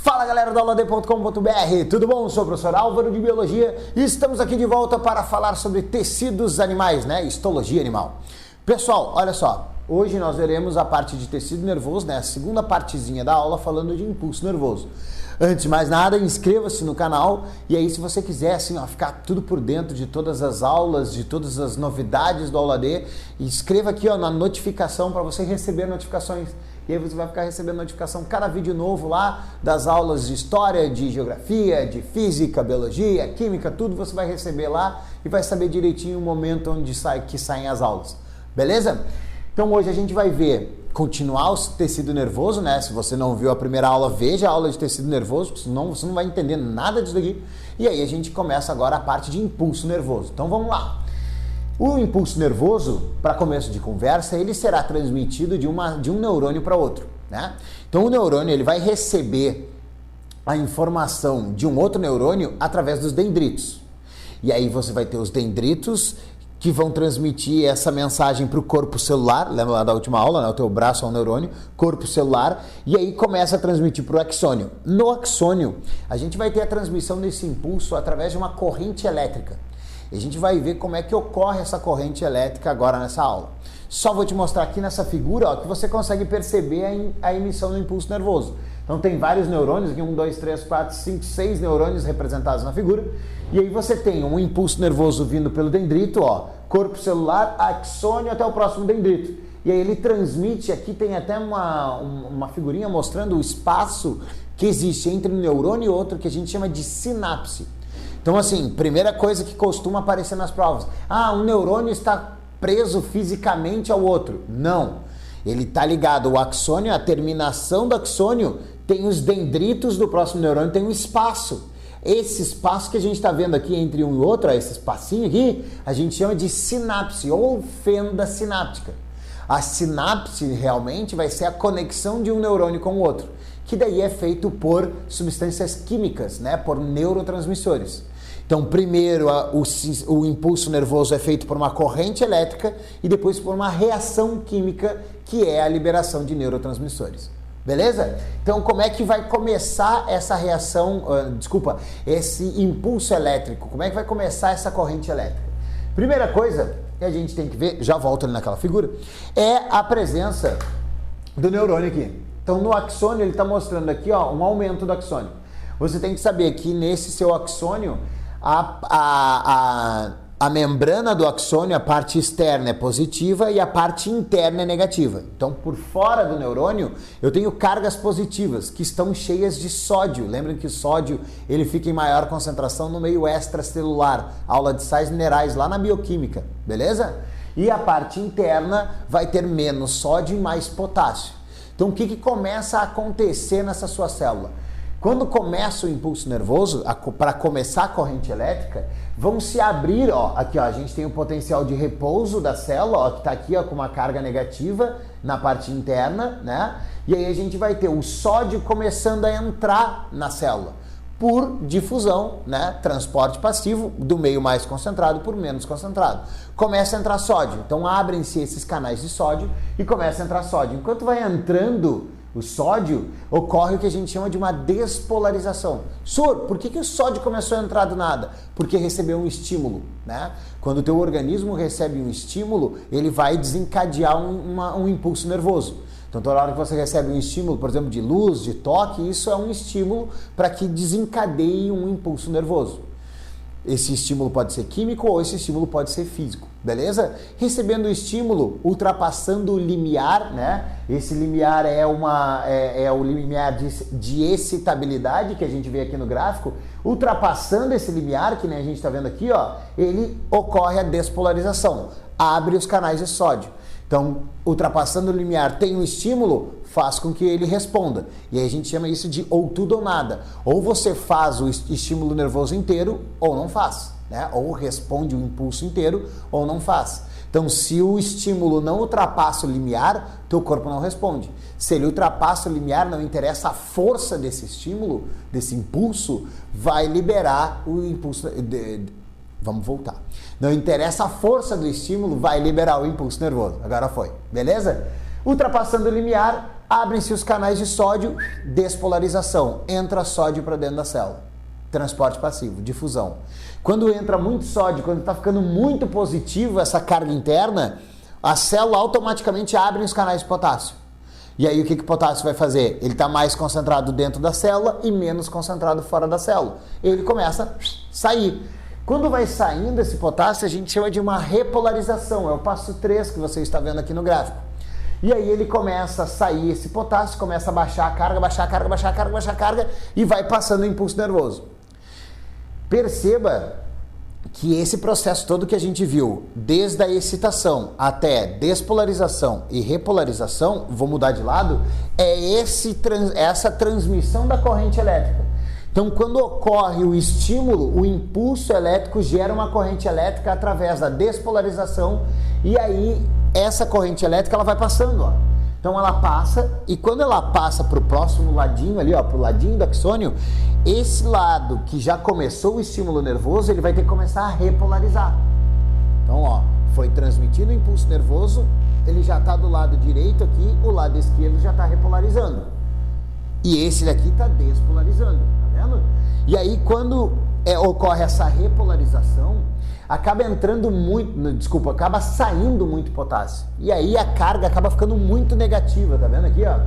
Fala galera do aulad.com.br, tudo bom? Eu sou o professor Álvaro de Biologia e estamos aqui de volta para falar sobre tecidos animais, né? Histologia animal. Pessoal, olha só, hoje nós veremos a parte de tecido nervoso, né? A segunda partezinha da aula falando de impulso nervoso. Antes de mais nada, inscreva-se no canal e aí se você quiser assim, ó, ficar tudo por dentro de todas as aulas, de todas as novidades do AulaD, inscreva aqui ó, na notificação para você receber notificações. E aí você vai ficar recebendo notificação cada vídeo novo lá das aulas de história, de geografia, de física, biologia, química, tudo você vai receber lá e vai saber direitinho o momento onde saem as aulas. Beleza? Então hoje a gente vai ver, continuar o tecido nervoso, né? Se você não viu a primeira aula, veja a aula de tecido nervoso, senão você não vai entender nada disso daqui. E aí a gente começa agora a parte de impulso nervoso. Então vamos lá. O impulso nervoso, para começo de conversa, ele será transmitido de um neurônio para outro, né? Então o neurônio ele vai receber a informação de um outro neurônio através dos dendritos. E aí você vai ter os dendritos que vão transmitir essa mensagem para o corpo celular, lembra lá da última aula, né? O teu braço é um neurônio, corpo celular, e aí começa a transmitir para o axônio. No axônio, a gente vai ter a transmissão desse impulso através de uma corrente elétrica. E a gente vai ver como é que ocorre essa corrente elétrica agora nessa aula. Só vou te mostrar aqui nessa figura ó, que você consegue perceber a emissão do impulso nervoso. Então tem vários neurônios, aqui 1, 2, 3, 4, 5, 6 neurônios representados na figura. E aí você tem um impulso nervoso vindo pelo dendrito, ó, corpo celular, axônio até o próximo dendrito. E aí ele transmite, aqui tem até uma figurinha mostrando o espaço que existe entre um neurônio e outro, que a gente chama de sinapse. Então assim, primeira coisa que costuma aparecer nas provas. Ah, um neurônio está preso fisicamente ao outro. Não. Ele está ligado ao axônio, a terminação do axônio tem os dendritos do próximo neurônio, tem um espaço. Esse espaço que a gente está vendo aqui entre um e outro, esse espacinho aqui, a gente chama de sinapse ou fenda sináptica. A sinapse realmente vai ser a conexão de um neurônio com o outro, que daí é feito por substâncias químicas, né, por neurotransmissores. Então, primeiro o impulso nervoso é feito por uma corrente elétrica e depois por uma reação química, que é a liberação de neurotransmissores. Beleza? Então, como é que vai começar essa reação, esse impulso elétrico? Como é que vai começar essa corrente elétrica? Primeira coisa que a gente tem que ver, já volto ali naquela figura, é a presença do neurônio aqui. Então, no axônio, ele está mostrando aqui ó, um aumento do axônio. Você tem que saber que nesse seu axônio, a membrana do axônio, a parte externa é positiva e a parte interna é negativa. Então, por fora do neurônio, eu tenho cargas positivas que estão cheias de sódio. Lembram que o sódio ele fica em maior concentração no meio extracelular, aula de sais minerais lá na bioquímica, beleza? E a parte interna vai ter menos sódio e mais potássio. Então, o que começa a acontecer nessa sua célula? Quando começa o impulso nervoso, para começar a corrente elétrica, vão se abrir, ó, aqui ó, a gente tem o potencial de repouso da célula, ó, que está aqui ó, com uma carga negativa na parte interna, né? E aí a gente vai ter o sódio começando a entrar na célula por difusão, né? Transporte passivo do meio mais concentrado por menos concentrado. Começa a entrar sódio, então abrem-se esses canais de sódio e começa a entrar sódio. Enquanto vai entrando o sódio, ocorre o que a gente chama de uma despolarização. Sor, por que o sódio começou a entrar do nada? Porque recebeu um estímulo, né? Quando o teu organismo recebe um estímulo, ele vai desencadear um impulso nervoso. Então, toda hora que você recebe um estímulo, por exemplo, de luz, de toque, isso é um estímulo para que desencadeie um impulso nervoso. Esse estímulo pode ser químico ou esse estímulo pode ser físico, beleza? Recebendo o estímulo, ultrapassando o limiar, né? Esse limiar é o limiar de excitabilidade que a gente vê aqui no gráfico. Ultrapassando esse limiar, que nem a gente está vendo aqui, ó, ele ocorre a despolarização, abre os canais de sódio. Então, ultrapassando o limiar, tem um estímulo, faz com que ele responda. E aí a gente chama isso de ou tudo ou nada. Ou você faz o estímulo nervoso inteiro, ou não faz, né? Ou responde o impulso inteiro, ou não faz. Então, se o estímulo não ultrapassa o limiar, teu corpo não responde. Se ele ultrapassa o limiar, não interessa a força desse estímulo, desse impulso, vai liberar o impulso... Vamos voltar. Não interessa a força do estímulo, vai liberar o impulso nervoso. Agora foi, beleza? Ultrapassando o limiar, abrem-se os canais de sódio, despolarização, entra sódio para dentro da célula. Transporte passivo, difusão. Quando entra muito sódio, quando está ficando muito positivo essa carga interna, a célula automaticamente abre os canais de potássio. E aí o que o potássio vai fazer? Ele está mais concentrado dentro da célula e menos concentrado fora da célula. Ele começa a sair. Quando vai saindo esse potássio, a gente chama de uma repolarização. É o passo 3 que você está vendo aqui no gráfico. E aí ele começa a sair esse potássio, começa a baixar a carga, baixar a carga, baixar a carga, baixar a carga e vai passando o impulso nervoso. Perceba que esse processo todo que a gente viu, desde a excitação até despolarização e repolarização, vou mudar de lado, é essa transmissão da corrente elétrica. Então, quando ocorre o estímulo, o impulso elétrico gera uma corrente elétrica através da despolarização e aí essa corrente elétrica ela vai passando, ó. Então ela passa e quando ela passa para o próximo ladinho ali, ó, para o ladinho do axônio, esse lado que já começou o estímulo nervoso, ele vai ter que começar a repolarizar. Então, ó, foi transmitido o impulso nervoso, ele já está do lado direito aqui, o lado esquerdo já está repolarizando. E esse daqui está despolarizando, tá vendo? E aí quando ocorre essa repolarização, acaba saindo muito potássio. E aí a carga acaba ficando muito negativa, tá vendo aqui, ó?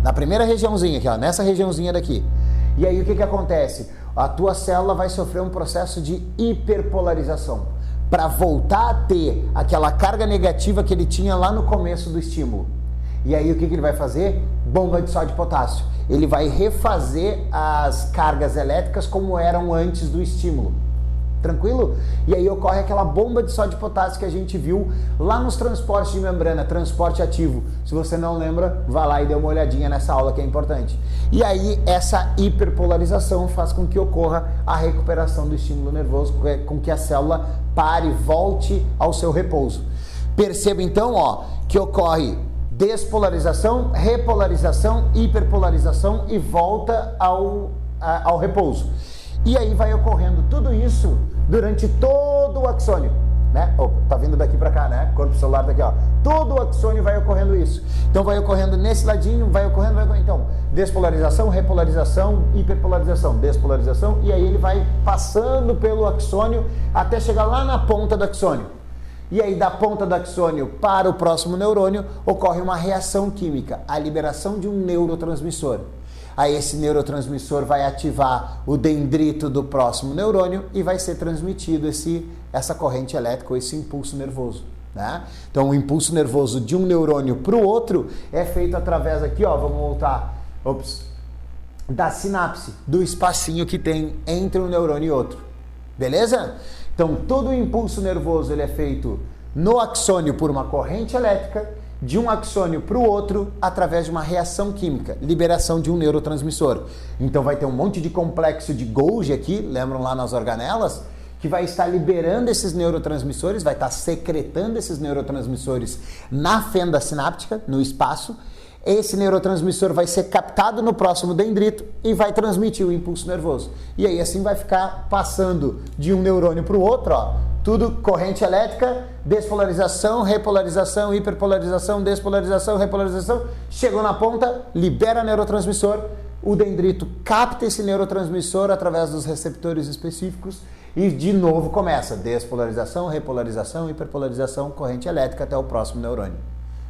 Na primeira regiãozinha aqui, ó, nessa regiãozinha daqui. E aí o que acontece? A tua célula vai sofrer um processo de hiperpolarização para voltar a ter aquela carga negativa que ele tinha lá no começo do estímulo. E aí o que ele vai fazer? Bomba de sódio e potássio. Ele vai refazer as cargas elétricas como eram antes do estímulo. Tranquilo? E aí ocorre aquela bomba de sódio e potássio que a gente viu lá nos transportes de membrana, transporte ativo. Se você não lembra, vá lá e dê uma olhadinha nessa aula que é importante. E aí essa hiperpolarização faz com que ocorra a recuperação do estímulo nervoso, com que a célula pare, volte ao seu repouso. Perceba então, ó, que ocorre despolarização, repolarização, hiperpolarização e volta ao repouso. E aí vai ocorrendo tudo isso durante todo o axônio, né? Opa, tá vindo daqui para cá, né? Corpo celular tá aqui, ó. Todo o axônio vai ocorrendo isso. Então vai ocorrendo nesse ladinho, vai ocorrendo. Então, despolarização, repolarização, hiperpolarização, despolarização, e aí ele vai passando pelo axônio até chegar lá na ponta do axônio. E aí da ponta do axônio para o próximo neurônio ocorre uma reação química, a liberação de um neurotransmissor. Aí esse neurotransmissor vai ativar o dendrito do próximo neurônio e vai ser transmitido essa corrente elétrica ou esse impulso nervoso, né? Então o impulso nervoso de um neurônio para o outro é feito através aqui, ó, vamos voltar, da sinapse, do espacinho que tem entre um neurônio e outro, beleza? Então todo o impulso nervoso ele é feito no axônio por uma corrente elétrica, de um axônio para o outro através de uma reação química, liberação de um neurotransmissor. Então vai ter um monte de complexo de Golgi aqui, lembram lá nas organelas, que vai estar liberando esses neurotransmissores, vai estar secretando esses neurotransmissores na fenda sináptica, no espaço. Esse neurotransmissor vai ser captado no próximo dendrito e vai transmitir o impulso nervoso. E aí assim vai ficar passando de um neurônio para o outro, ó, tudo corrente elétrica, despolarização, repolarização, hiperpolarização, despolarização, repolarização. Chegou na ponta, libera neurotransmissor, o dendrito capta esse neurotransmissor através dos receptores específicos e de novo começa despolarização, repolarização, hiperpolarização, corrente elétrica até o próximo neurônio.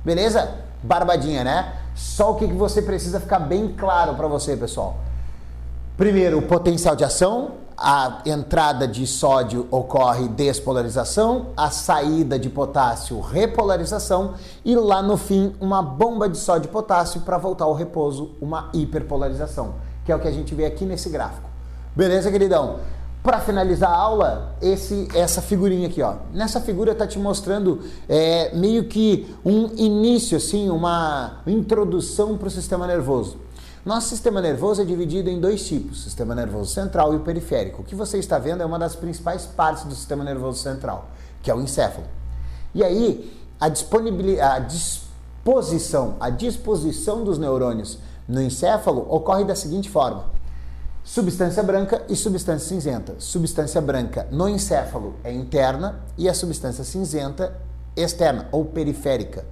Beleza? Barbadinha, né? Só o que você precisa ficar bem claro para você, pessoal. Primeiro, o potencial de ação. A entrada de sódio ocorre despolarização, a saída de potássio, repolarização e lá no fim uma bomba de sódio e potássio para voltar ao repouso, uma hiperpolarização, que é o que a gente vê aqui nesse gráfico. Beleza, queridão? Para finalizar a aula, essa figurinha aqui, ó. Nessa figura está te mostrando meio que um início, assim, uma introdução para o sistema nervoso. Nosso sistema nervoso é dividido em dois tipos, sistema nervoso central e o periférico. O que você está vendo é uma das principais partes do sistema nervoso central, que é o encéfalo. E aí, a disposição dos neurônios no encéfalo ocorre da seguinte forma: substância branca e substância cinzenta. Substância branca no encéfalo é interna e a substância cinzenta externa ou periférica.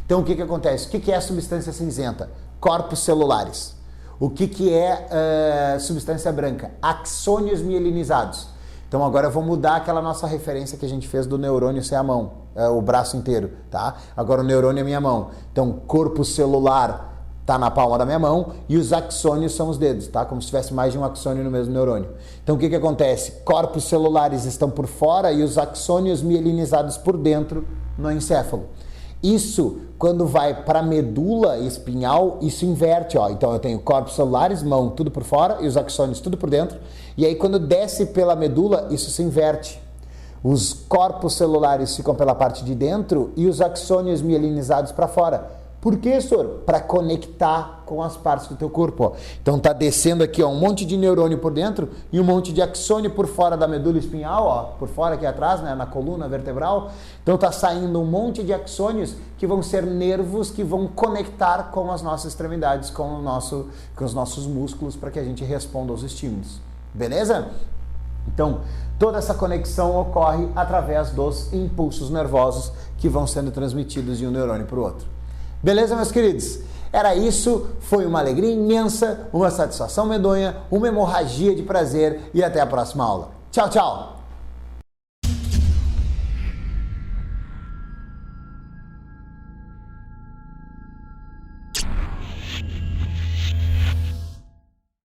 Então, o que acontece? O que é substância cinzenta? Corpos celulares. O que é substância branca? Axônios mielinizados. Então, agora eu vou mudar aquela nossa referência que a gente fez do neurônio ser a mão, o braço inteiro, tá? Agora o neurônio é a minha mão. Então, corpo celular tá na palma da minha mão e os axônios são os dedos, tá? Como se tivesse mais de um axônio no mesmo neurônio. Então, o que acontece? Corpos celulares estão por fora e os axônios mielinizados por dentro no encéfalo. Isso, quando vai para a medula espinhal, isso inverte, ó. Então eu tenho corpos celulares, mão, tudo por fora, e os axônios tudo por dentro. E aí quando desce pela medula, isso se inverte. Os corpos celulares ficam pela parte de dentro e os axônios mielinizados para fora. Por quê, senhor? Para conectar com as partes do teu corpo, ó. Então tá descendo aqui, ó, um monte de neurônio por dentro e um monte de axônio por fora da medula espinhal, ó, por fora aqui atrás, né, na coluna vertebral. Então tá saindo um monte de axônios que vão ser nervos que vão conectar com as nossas extremidades, com os nossos músculos para que a gente responda aos estímulos. Beleza? Então, toda essa conexão ocorre através dos impulsos nervosos que vão sendo transmitidos de um neurônio para o outro. Beleza, meus queridos? Era isso, foi uma alegria imensa, uma satisfação medonha, uma hemorragia de prazer e até a próxima aula. Tchau, tchau!